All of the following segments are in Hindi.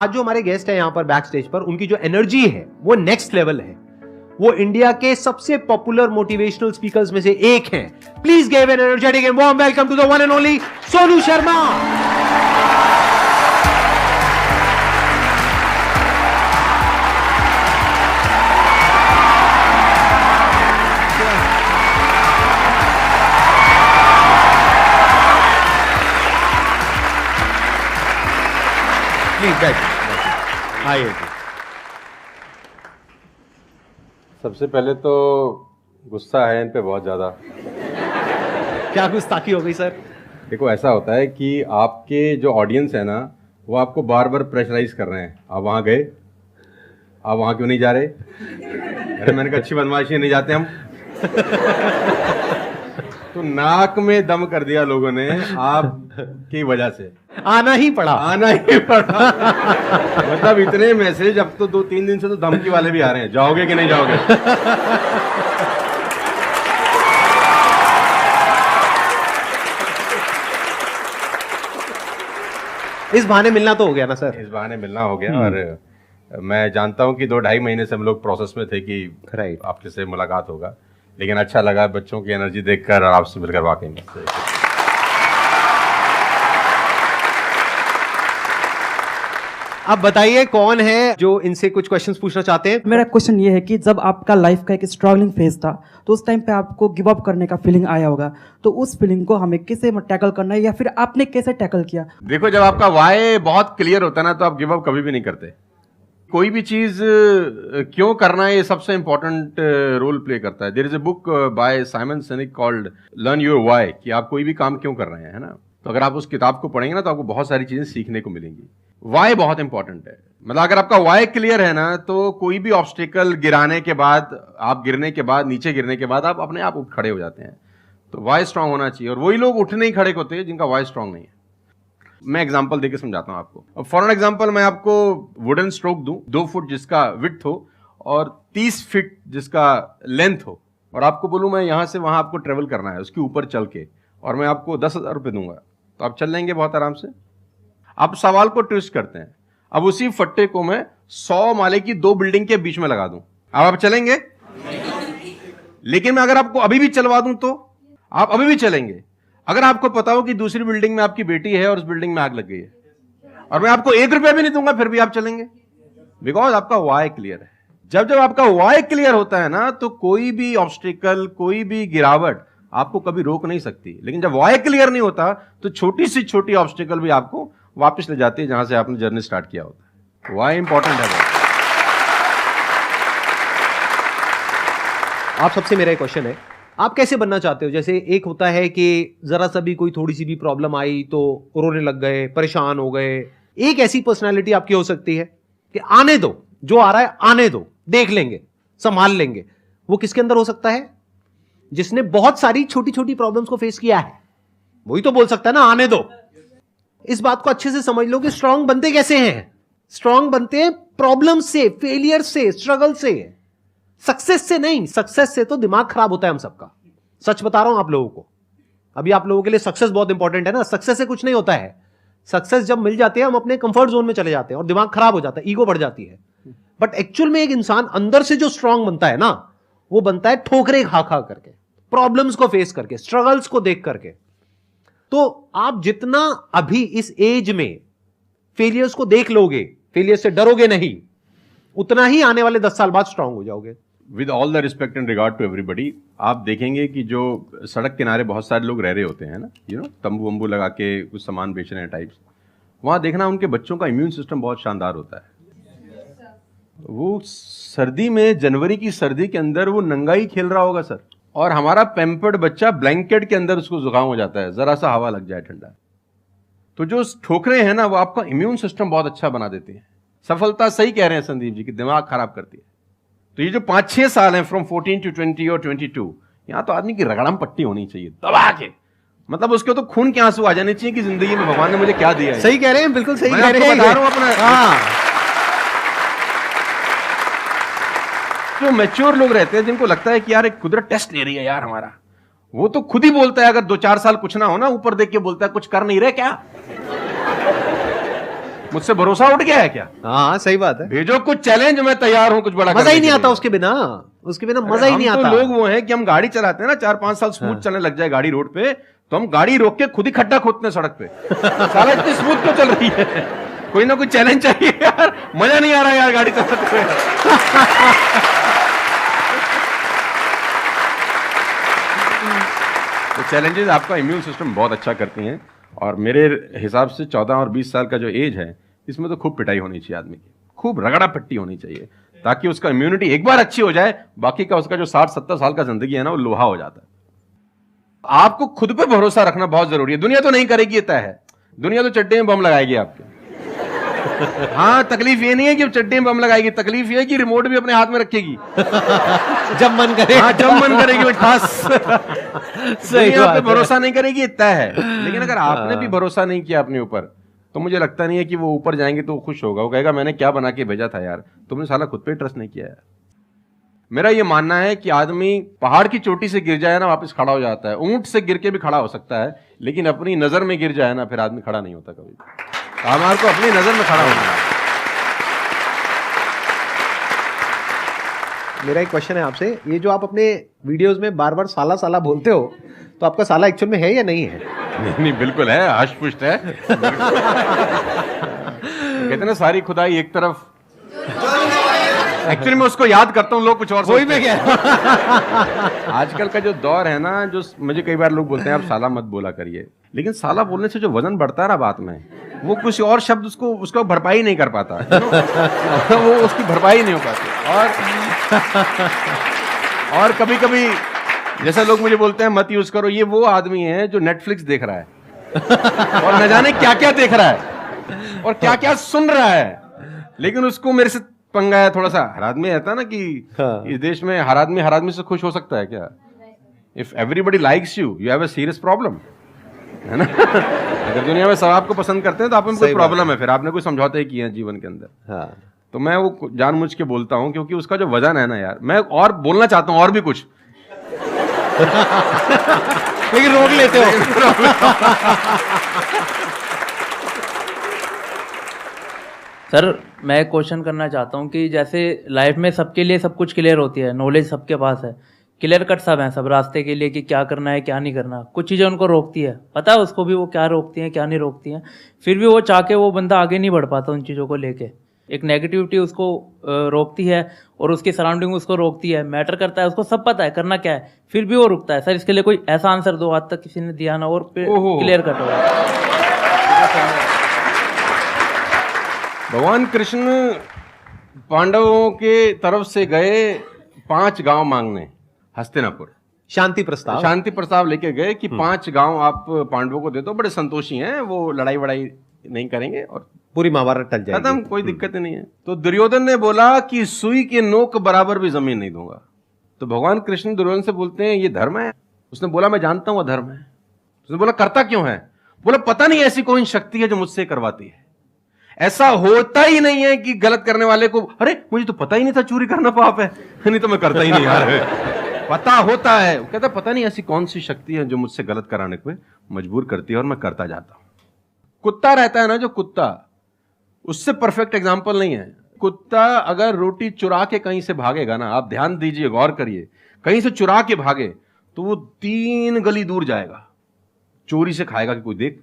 आज जो हमारे गेस्ट है यहां पर बैक स्टेज पर, उनकी जो एनर्जी है वो नेक्स्ट लेवल है। वो इंडिया के सबसे पॉपुलर मोटिवेशनल स्पीकर्स में से एक हैं। Please give an energetic and warm welcome to the one and only Sonu Sharma. आइए। सबसे पहले तो गुस्सा है इन पे बहुत ज़्यादा। क्या गुस्ताखी हो गई सर? देखो, ऐसा होता है कि आपके जो ऑडियंस है ना, वो आपको बार बार प्रेशराइज कर रहे हैं। आप वहाँ गए, आप वहाँ क्यों नहीं जा रहे? अरे मैंने कहा अच्छी बदमाशी नहीं जाते हम। तो नाक में दम कर दिया लोगों ने आपकी वजह से। आना ही पड़ा। मतलब इतने मैसेज, अब तो 2-3 दिन से तो धमकी वाले भी आ रहे हैं, जाओगे कि नहीं जाओगे। इस बहाने मिलना तो हो गया ना सर? इस बहाने मिलना हो गया। और मैं जानता हूं कि 2-2.5 महीने से हम लोग प्रोसेस में थे कि आपके से मुलाकात होगा, लेकिन अच्छा लगा बच्चों की एनर्जी देखकर और आपसे मिलकर वाकई में। अब बताइए कौन है जो इनसे कुछ क्वेश्चंस पूछना चाहते हैं? मेरा क्वेश्चन ये है कि जब आपका लाइफ का एक स्ट्रगलिंग फेज था तो उस टाइम पे आपको गिव अप करने का फीलिंग आया होगा, तो उस फीलिंग को हमें कैसे टैकल करना है या फिर आपने कैसे टैकल किया? देखो, जब आपका वाई बहुत क्लियर होता है ना, तो आप गिव अप कभी भी नहीं करते। कोई भी चीज क्यों करना है, ये सबसे इंपॉर्टेंट रोल प्ले करता है। There is a book by Simon Sinek called learn your why, कि आप कोई भी काम क्यों कर रहे हैं, है ना। तो अगर आप उस किताब को पढ़ेंगे ना, तो आपको बहुत सारी चीजें सीखने को मिलेंगी। वाई बहुत इंपॉर्टेंट है। मतलब अगर आपका वाई क्लियर है ना, तो कोई भी ऑब्स्टिकल गिराने के बाद, आप गिरने के बाद, नीचे गिरने के बाद आप अपने आप उठ खड़े हो जाते हैं। तो वाई स्ट्रांग होना चाहिए, और वही लोग उठने ही खड़े होते हैं जिनका वाई स्ट्रांग नहीं है। मैं एग्जांपल देके समझाता हूं आपको। अब फॉर एन एग्जांपल मैं आपको वुडन स्ट्रोक दूं, 2 फुट जिसका विड्थ हो और 30 फीट जिसका लेंथ हो, और आपको बोलूं मैं यहां से वहां आपको ट्रेवल करना है उसके ऊपर चल के, और मैं आपको 10,000 रुपये दूंगा, तो आप चल लेंगे बहुत आराम से। आप सवाल को ट्विस्ट करते हैं। अब उसी फट्टे को मैं 100 माले की 2 बिल्डिंग के बीच में लगा दूं, अब आप चलेंगे? लेकिन मैं अगर आपको अभी भी चलवा दूं तो आप अभी भी चलेंगे। अगर आपको पता हो कि दूसरी बिल्डिंग में आपकी बेटी है और उस बिल्डिंग में आग लग गई है, और मैं आपको 1 रुपया भी नहीं दूंगा, फिर भी आप चलेंगे? बिकॉज आपका वाई क्लियर है। जब जब आपका वाई क्लियर होता है ना, तो कोई भी ऑब्स्टिकल, कोई भी गिरावट आपको कभी रोक नहीं सकती। लेकिन जब वाई क्लियर नहीं होता, तो छोटी सी छोटी ऑब्स्टिकल भी आपको वापस ले जाती है जहां से आपने जर्नी स्टार्ट किया होता है। वाई इंपॉर्टेंट है। आप सबसे मेरा एक क्वेश्चन है, आप कैसे बनना चाहते हो? जैसे एक होता है कि जरा सा भी कोई थोड़ी सी भी प्रॉब्लम आई तो रोने लग गए, परेशान हो गए। एक ऐसी पर्सनालिटी आपकी हो सकती है कि आने दो, जो आ रहा है आने दो, देख लेंगे, संभाल लेंगे। वो किसके अंदर हो सकता है? जिसने बहुत सारी छोटी छोटी प्रॉब्लम्स को फेस किया है, वही तो बोल सकता है ना आने दो। इस बात को अच्छे से समझ लो कि स्ट्रांग बनते कैसे हैं। स्ट्रांग बनते हैं प्रॉब्लम से, फेलियर से, स्ट्रगल से, सक्सेस से नहीं। सक्सेस से तो दिमाग खराब होता है हम सबका। सच बता रहा हूं आप लोगों को। अभी आप लोगों के लिए सक्सेस बहुत इंपॉर्टेंट है ना। सक्सेस से कुछ नहीं होता है। सक्सेस जब मिल जाती है, हम अपने कंफर्ट जोन में चले जाते हैं और दिमाग खराब हो जाता है, ईगो बढ़ जाती है। बट एक्चुअल में एक इंसान अंदर से जो स्ट्रांग बनता है ना, वो बनता है ठोकरे खा खा करके, प्रॉब्लम्स को फेस करके, स्ट्रगल्स को देख करके। तो आप जितना अभी इस एज में फेलियर्स को देख लोगे, फेलियर से डरोगे नहीं, उतना ही आने वाले 10 साल बाद स्ट्रांग हो जाओगे। With all the respect and regard to everybody, आप देखेंगे कि जो सड़क किनारे बहुत सारे लोग रह रहे होते हैं ना, तंबू वंबू लगा के कुछ सामान बेच रहे हैं टाइप्स, वहां देखना उनके बच्चों का इम्यून सिस्टम बहुत शानदार होता है। वो सर्दी में, जनवरी की सर्दी के अंदर वो नंगा ही खेल रहा होगा सर, और हमारा पैम्पर्ड बच्चा ब्लैंकेट के अंदर उसको जुकाम हो जाता है जरा सा हवा लग जाए ठंडा। तो जो ठोकरे हैं ना, वो आपका इम्यून सिस्टम बहुत अच्छा बना देती हैं। सफलता, सही कह रहे हैं संदीप जी, कि दिमाग खराब करती है। तो ये जो 5-6 साल हैं, फ्रॉम 14 to 20 और 22, यहां तो आदमी की रगड़म पट्टी होनी चाहिए दबा के। मतलब उसके तो खून के आंसू आ जाने चाहिए कि जिंदगी में भगवान ने मुझे क्या दिया है। सही कह रहे हैं, बिल्कुल सही कह रहे हैं। बता रहा हूं अपना। जो मैच्योर लोग रहते हैं, जिनको लगता है कि यार एक कुदरत टेस्ट ले रही है यार हमारा, वो तो खुद ही बोलता है, अगर 2-4 साल कुछ ना हो ना, ऊपर देख के बोलता है कुछ कर नहीं रहे क्या। मुझसे भरोसा उठ गया है क्या? हाँ सही बात है, भेजो कुछ चैलेंज, मैं तैयार हूं कुछ बड़ा मजा करने ही नहीं के आता लिए। उसके बिना मजा ही नहीं हम आता। तो लोग वो हैं कि हम गाड़ी चलाते हैं ना, 4-5 साल स्मूथ चलने लग जाए गाड़ी रोड पे, तो हम गाड़ी रोक के खुद ही खड्डा खोदते हैं सड़क पे। साला इतनी स्मूथ क्यों चल रही है? कोई ना कोई चैलेंज चाहिए यार, मजा नहीं आ रहा यार गाड़ी चलाते हुए। तो चैलेंजेस आपका इम्यून सिस्टम बहुत अच्छा करती हैं, और मेरे हिसाब से 14 और 20 साल का जो एज है, इसमें तो खूब पिटाई होनी चाहिए आदमी की, खूब रगड़ा पिट्टी होनी चाहिए, ताकि उसका इम्यूनिटी एक बार अच्छी हो जाए, बाकी का उसका जो 60-70 साल का जिंदगी है ना, वो लोहा हो जाता है। आपको खुद पे भरोसा रखना बहुत जरूरी है। दुनिया तो नहीं करेगी, ये तय है, दुनिया तो चड्डे में बम लगाएगी आपके। हाँ, तकलीफ ये नहीं है कि चड्डे में बम लगाएगी, तकलीफ ये है कि रिमोट भी अपने हाथ में रखेगी जब मन करे। हाँ, जब मन करेगी वो ठास। सही दुनिया बात पे है। भरोसा नहीं करेगी, ये तय है। लेकिन अगर आपने भी भरोसा नहीं किया अपने ऊपर, तो मुझे लगता नहीं है कि वो ऊपर जाएंगे तो वो खुश होगा। वो कहेगा मैंने क्या बना के भेजा था यार, तुमने साला खुद पे ट्रस्ट नहीं किया यार। मेरा ये मानना है कि आदमी पहाड़ की चोटी से गिर जाए ना, वापस खड़ा हो जाता है। ऊंट से गिर के भी खड़ा हो सकता है, लेकिन अपनी नजर में गिर जाए ना, फिर आदमी खड़ा नहीं होता कभी। हमारे को अपनी नजर में खड़ा होना है। मेरा एक क्वेश्चन है आपसे, ये जो आप अपने वीडियोस में बार बार साला साला बोलते हो, तो आपका साला एक्चुअल में है या नहीं है? नहीं, बिल्कुल है, हष्ट-पुष्ट है। कहते ना सारी खुदाई एक तरफ। एक्चुअली मैं उसको याद करता हूँ, लोग कुछ और वही मैं सोचते हैं। क्या आजकल का जो दौर है ना, जो मुझे कई बार लोग बोलते हैं आप साला मत बोला करिए, लेकिन साला बोलने से जो वजन बढ़ता है ना बात में, वो कुछ और शब्द उसको भरपाई नहीं कर पाता। वो उसकी भरपाई नहीं हो पाती। और कभी कभी जैसा लोग मुझे बोलते हैं मत यूज करो, ये वो आदमी है जो नेटफ्लिक्स देख रहा है और न जाने क्या क्या देख रहा है और क्या क्या सुन रहा है, लेकिन उसको मेरे से पंगा है थोड़ा सा। हर आदमी रहता है ना कि इस देश में हर आदमी से खुश हो सकता है क्या? If everybody likes you have a serious problem, है ना? अगर दुनिया में सब आपको पसंद करते हैं तो आप में कोई प्रॉब्लम है, फिर आपने कोई समझौते ही किए हैं जीवन के अंदर। हाँ। तो मैं वो जानबूझ के बोलता हूं, क्योंकि उसका जो वजन है ना यार, मैं और बोलना चाहता हूं और भी कुछ, लेकिन रोक लेते हो। सर मैं क्वेश्चन करना चाहता हूँ कि जैसे लाइफ में सबके लिए सब कुछ क्लियर होती है, नॉलेज सबके पास है, क्लियर कट सब है सब रास्ते के लिए कि क्या करना है क्या नहीं करना। कुछ चीज़ें उनको रोकती है, पता है उसको भी वो क्या रोकती हैं क्या नहीं रोकती हैं, फिर भी वो चाह के वो बंदा आगे नहीं बढ़ पाता उन चीज़ों को लेके। एक नेगेटिविटी उसको रोकती है और उसकी सराउंडिंग उसको रोकती है, मैटर करता है, उसको सब पता है करना क्या है, फिर भी वो रुकता है। सर इसके लिए कोई ऐसा आंसर दो, आज तक किसी ने दिया ना और क्लियर कट हो। भगवान कृष्ण पांडवों के तरफ से गए 5 गांव मांगने हस्तिनापुर, शांति प्रस्ताव लेके गए कि 5 गांव आप पांडवों को दे दो, बड़े संतोषी हैं, वो लड़ाई वड़ाई नहीं करेंगे और पूरी महाभारत टल जाएगी, खत्म, कोई दिक्कत नहीं है। तो दुर्योधन ने बोला कि सुई के नोक बराबर भी जमीन नहीं दूंगा। तो भगवान कृष्ण दुर्योधन से बोलते हैं ये धर्म है? उसने बोला मैं जानता हूं धर्म है। उसने बोला करता क्यों है? बोला पता नहीं ऐसी कोई शक्ति है जो मुझसे करवाती है। ऐसा होता ही नहीं है कि गलत करने वाले को अरे मुझे तो पता ही नहीं था चोरी करना पाप है, नहीं तो मैं करता ही नहीं यार। पता होता है। वो कहता पता नहीं ऐसी कौन सी शक्ति है जो मुझसे गलत कराने को मजबूर करती है और मैं करता जाता हूं। कुत्ता रहता है ना, जो कुत्ता, उससे परफेक्ट एग्जाम्पल नहीं है। कुत्ता अगर रोटी चुरा के कहीं से भागेगा ना, आप ध्यान दीजिए, गौर करिए, कहीं से चुरा के भागे तो वो 3 गली दूर जाएगा, चोरी से खाएगा कि कोई देख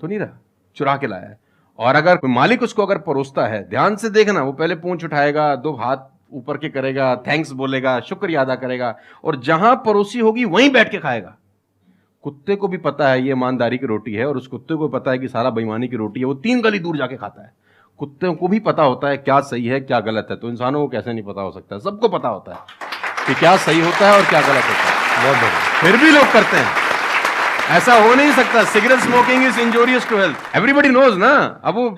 तो नहीं रहा, चुरा के लाया है। और अगर मालिक उसको अगर परोसता है, ध्यान से देखना, वो पहले पूंछ उठाएगा, 2 हाथ ऊपर के करेगा, थैंक्स बोलेगा, शुक्रिया अदा करेगा, और जहां परोसी होगी वहीं बैठ के खाएगा। कुत्ते को भी पता है ये ईमानदारी की रोटी है और उस कुत्ते को पता है कि सारा बेईमानी की रोटी है, वो 3 गली दूर जाके खाता है। कुत्ते को भी पता होता है क्या सही है क्या गलत है, तो इंसानों को कैसे नहीं पता हो सकता है? सबको पता होता है कि क्या सही होता है और क्या गलत होता है। बहुत बढ़िया। फिर भी लोग करते हैं। ऐसा हो नहीं सकता। Cigarette smoking is injurious to health, everybody knows ना। अब वो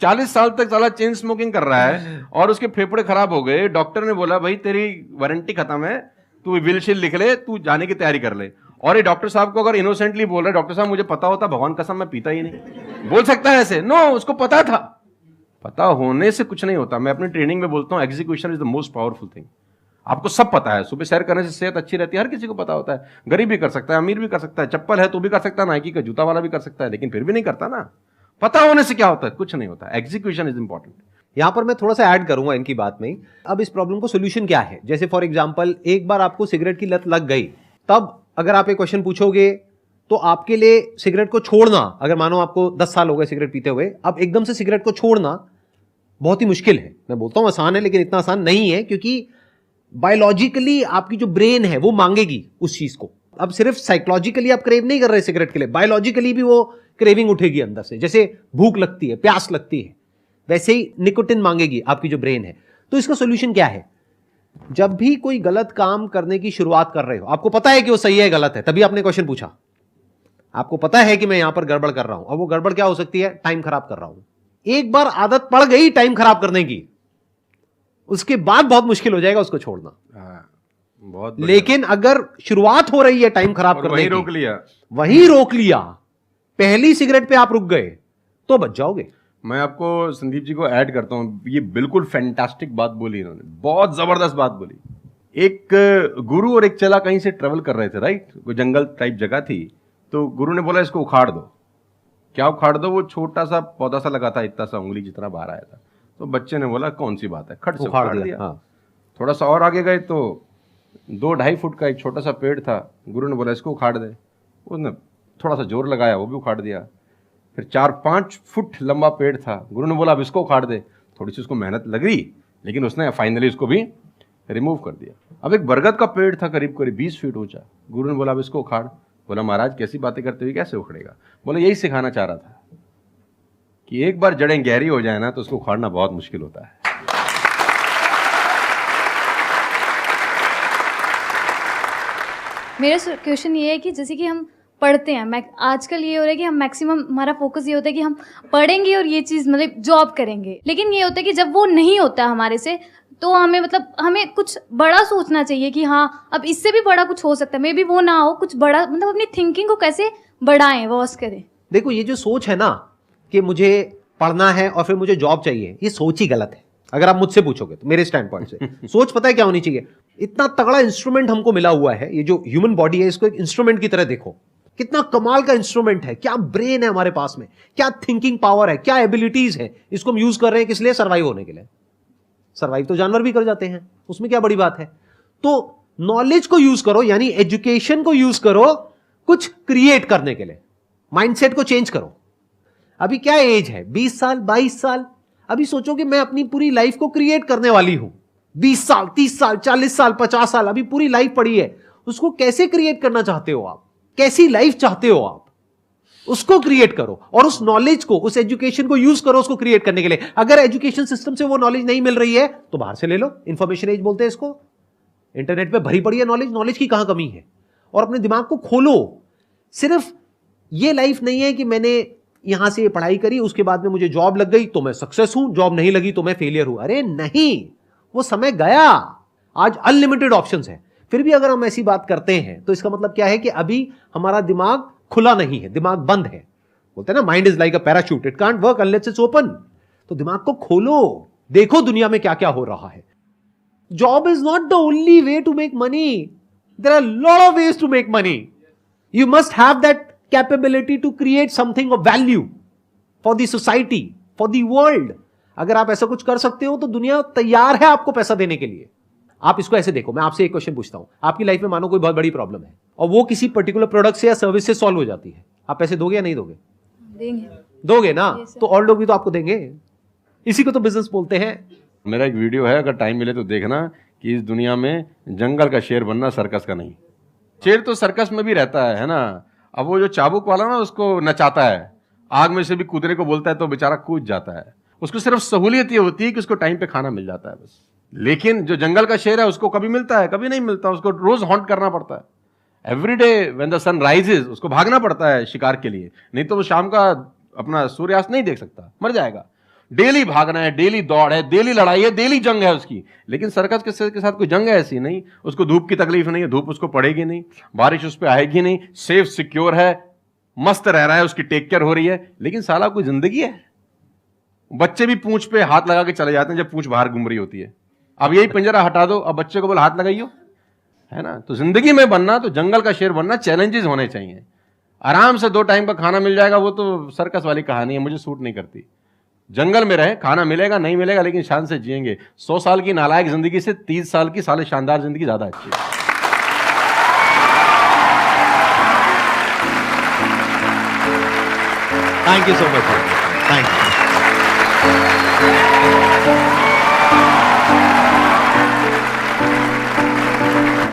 40 साल तक साला चेन स्मोकिंग कर रहा है और उसके फेफड़े खराब हो गए, डॉक्टर ने बोला भाई तेरी वारंटी खत्म है, तू विल शील लिख ले, तू जाने की तैयारी कर ले। और ये डॉक्टर साहब को अगर इनोसेंटली बोल रहे, डॉक्टर साहब मुझे पता होता, भगवान कसम मैं पीता ही नहीं, बोल सकता है ऐसे? नो, उसको पता था। पता होने से कुछ नहीं होता। मैं अपनी ट्रेनिंग में बोलता हूं execution is the most powerful thing. आपको सब पता है, सुबह सैर करने से सेहत अच्छी रहती है, हर किसी को पता होता है। गरीब भी कर सकता है, अमीर भी कर सकता है, चप्पल है तो भी कर सकता है, नाइकी का जूता वाला भी कर सकता है, लेकिन फिर भी नहीं करता ना। पता होने से क्या होता है? कुछ नहीं होता। Execution is important. यहां पर मैं थोड़ा सा ऐड करूंगा इनकी बात में। अब इस प्रॉब्लम को सोल्यूशन क्या है? जैसे फॉर एग्जांपल, एक बार आपको सिगरेट की लत लग गई, तब अगर आप एक क्वेश्चन पूछोगे तो आपके लिए सिगरेट को छोड़ना, अगर मानो आपको 10 साल हो गए सिगरेट पीते हुए, अब एकदम से सिगरेट को छोड़ना बहुत ही मुश्किल है। मैं बोलता हूं आसान है, लेकिन इतना आसान नहीं है, क्योंकि बायोलॉजिकली आपकी जो ब्रेन है वो मांगेगी उस चीज को। अब सिर्फ साइकोलॉजिकली आप क्रेव नहीं कर रहे सिगरेट के लिए, बायोलॉजिकली भी वो क्रेविंग उठेगी अंदर से। जैसे भूख लगती है, प्यास लगती है, वैसे ही निकोटिन मांगेगी आपकी जो ब्रेन है। तो इसका सोल्यूशन क्या है? जब भी कोई गलत काम करने की शुरुआत कर रहे हो, आपको पता है कि वो सही है गलत है, तभी आपने क्वेश्चन पूछा, आपको पता है कि मैं यहां पर गड़बड़ कर रहा हूं। अब वो गड़बड़ क्या हो सकती है? टाइम खराब कर रहा हूं। एक बार आदत पड़ गई टाइम खराब करने की, उसके बाद बहुत मुश्किल हो जाएगा उसको छोड़ना। बहुत लेकिन अगर शुरुआत हो रही है टाइम खराब करने की, रोक लिया, वही रोक लिया, पहली सिगरेट पे आप रुक गए, तो बच जाओगे। मैं आपको संदीप जी को ऐड करता हूं। ये बिल्कुल फैंटास्टिक बात बोली इन्होंने, बहुत जबरदस्त बात बोली। एक गुरु और एक चेला कहीं से ट्रेवल कर रहे थे, राइट? कोई जंगल टाइप जगह थी, तो गुरु ने बोला इसको उखाड़ दो। क्या उखाड़ दो? वो छोटा सा पौधा सा लगा था, इतना सा उंगली जितना बाहर आया था। तो बच्चे ने बोला कौन सी बात है, खट से उखाड़ दिया। हाँ। थोड़ा सा और आगे गए तो 2-2.5 फुट का एक छोटा सा पेड़ था। गुरु ने बोला इसको उखाड़ दे। उसने थोड़ा सा जोर लगाया, वो भी उखाड़ दिया। फिर 4-5 फुट लंबा पेड़ था। गुरु ने बोला अब इसको उखाड़ दे। थोड़ी सी उसको मेहनत लग रही, लेकिन उसने फाइनली इसको भी रिमूव कर दिया। अब एक बरगद का पेड़ था करीब 20 फीट ऊंचा। गुरु ने बोला अब इसको उखाड़। बोला महाराज कैसी बातें करते हुए, कैसे उखड़ेगा? बोला यही सिखाना चाह रहा था कि एक बार जड़ें गहरी हो जाए ना, तो उसको उखाड़ना बहुत मुश्किल होता है। मेरा क्वेश्चन ये है कि जैसे कि हम पढ़ते हैं, मैं आजकल ये हो रहा है कि हम मैक्सिमम, हमारा फोकस ये होता है कि हम पढ़ेंगे और ये चीज़ मतलब जॉब करेंगे। लेकिन ये होता है कि जब वो नहीं होता हमारे से, तो हमें मतलब हमें कुछ बड़ा सोचना चाहिए कि हाँ अब इससे भी बड़ा कुछ हो सकता है, मे बी वो ना हो, कुछ बड़ा, मतलब अपनी थिंकिंग को कैसे बढ़ाएं, वॉश करें। देखो, ये जो सोच है ना कि मुझे पढ़ना है और फिर मुझे जॉब चाहिए, ये सोच ही गलत है। अगर आप मुझसे पूछोगे तो मेरे स्टैंड पॉइंट से सोच पता है क्या होनी चाहिए? इतना तगड़ा इंस्ट्रूमेंट हमको मिला हुआ है, ये जो ह्यूमन बॉडी है, इसको एक इंस्ट्रूमेंट की तरह देखो। कितना कमाल का इंस्ट्रूमेंट है, क्या ब्रेन है हमारे पास में, क्या थिंकिंग पावर है, क्या एबिलिटीज है। इसको हम यूज कर रहे हैं किस लिए? सर्वाइव होने के लिए। सर्वाइव तो जानवर भी कर जाते हैं, उसमें क्या बड़ी बात है? तो नॉलेज को यूज करो, यानी एजुकेशन को यूज करो कुछ क्रिएट करने के लिए। माइंडसेट को चेंज करो। अभी क्या एज है? 20 साल, 22 साल। अभी सोचो कि मैं अपनी पूरी लाइफ को क्रिएट करने वाली हूं। 20 साल, 30 साल, 40 साल, 50 साल, अभी पूरी लाइफ पड़ी है। उसको कैसे क्रिएट करना चाहते हो आप? कैसी लाइफ चाहते हो आप? उसको क्रिएट करो और उस नॉलेज को, उस एजुकेशन को यूज करो उसको क्रिएट करने के लिए। अगर एजुकेशन सिस्टम से वो नॉलेज नहीं मिल रही है तो बाहर से ले लो। इंफॉर्मेशन एज बोलते हैं इसको। इंटरनेट पे भरी पड़ी है नॉलेज, नॉलेज की कहां कमी है? और अपने दिमाग को खोलो। सिर्फ ये लाइफ नहीं है कि मैंने यहां से ये पढ़ाई करी, उसके बाद में मुझे जॉब लग गई तो मैं सक्सेस हूं, जॉब नहीं लगी तो मैं फेलियर हूं। अरे नहीं, वो समय गया। आज अनलिमिटेड ऑप्शंस है। फिर भी अगर हम ऐसी बात करते हैं तो इसका मतलब क्या है कि अभी हमारा दिमाग खुला नहीं है, दिमाग बंद है। बोलते हैं ना, mind is like a parachute, it can't work unless it's open. तो दिमाग को खोलो, देखो दुनिया में क्या क्या हो रहा है। Job is not the only way to make money, there are lot of ways to make money. You must have that capability to create something of value for the society, for the world. अगर आप ऐसा कुछ कर सकते हो तो दुनिया तैयार है आपको पैसा देने के लिए। आप इसको ऐसे देखो, मैं आपसे एक क्वेश्चन पूछता हूं। आपकी लाइफ में मानो कोई बहुत बड़ी प्रॉब्लम है और वो किसी पर्टिकुलर प्रोडक्ट से या सर्विस से सॉल्व हो जाती है, आप पैसे दोगे या नहीं दोगे? देंगे। दोगे ना? तो और लोग भी तो आपको देंगे। इसी को तो बिजनेस बोलते हैं। मेरा एक वीडियो है, अगर टाइम मिले तो देखना, कि इस दुनिया में जंगल का शेर बनना, सर्कस का नहीं। शेर तो सर्कस में भी रहता है ना। अब वो जो चाबुक वाला ना उसको नचाता है, आग में से भी कूदने को बोलता है तो बेचारा कूद जाता है। उसको सिर्फ सहूलियत ये होती है कि उसको टाइम पे खाना मिल जाता है बस। लेकिन जो जंगल का शेर है उसको कभी मिलता है, कभी नहीं मिलता। उसको रोज हॉन्ट करना पड़ता है। Every day when the sun rises उसको भागना पड़ता है शिकार के लिए, नहीं तो वो शाम का अपना सूर्यास्त नहीं देख सकता, मर जाएगा। डेली भागना है, डेली दौड़ है, डेली लड़ाई है, डेली जंग है उसकी। लेकिन सर्कस के साथ कोई जंग है ऐसी नहीं। उसको धूप की तकलीफ नहीं है, धूप उसको पड़ेगी नहीं, बारिश उस पर आएगी नहीं, सेफ सिक्योर है, मस्त रह रहा है, उसकी टेक केयर हो रही है। लेकिन साला कोई जिंदगी है? बच्चे भी पूंछ पे हाथ लगा के चले जाते हैं जब पूंछ बाहर घूम रही होती है। अब यही पिंजरा हटा दो, अब बच्चे को बोलो हाथ लगाइयो, है ना? तो जिंदगी में बनना, तो जंगल का शेर बनना, चैलेंजेस होने चाहिए। आराम से 2 टाइम का खाना मिल जाएगा, वो तो सर्कस वाली कहानी है, मुझे सूट नहीं करती। जंगल में रहे, खाना मिलेगा नहीं मिलेगा लेकिन शान से जिएंगे। 100 साल की नालायक जिंदगी से 30 साल की साले शानदार जिंदगी ज्यादा अच्छी है। Thank you so much, thank you.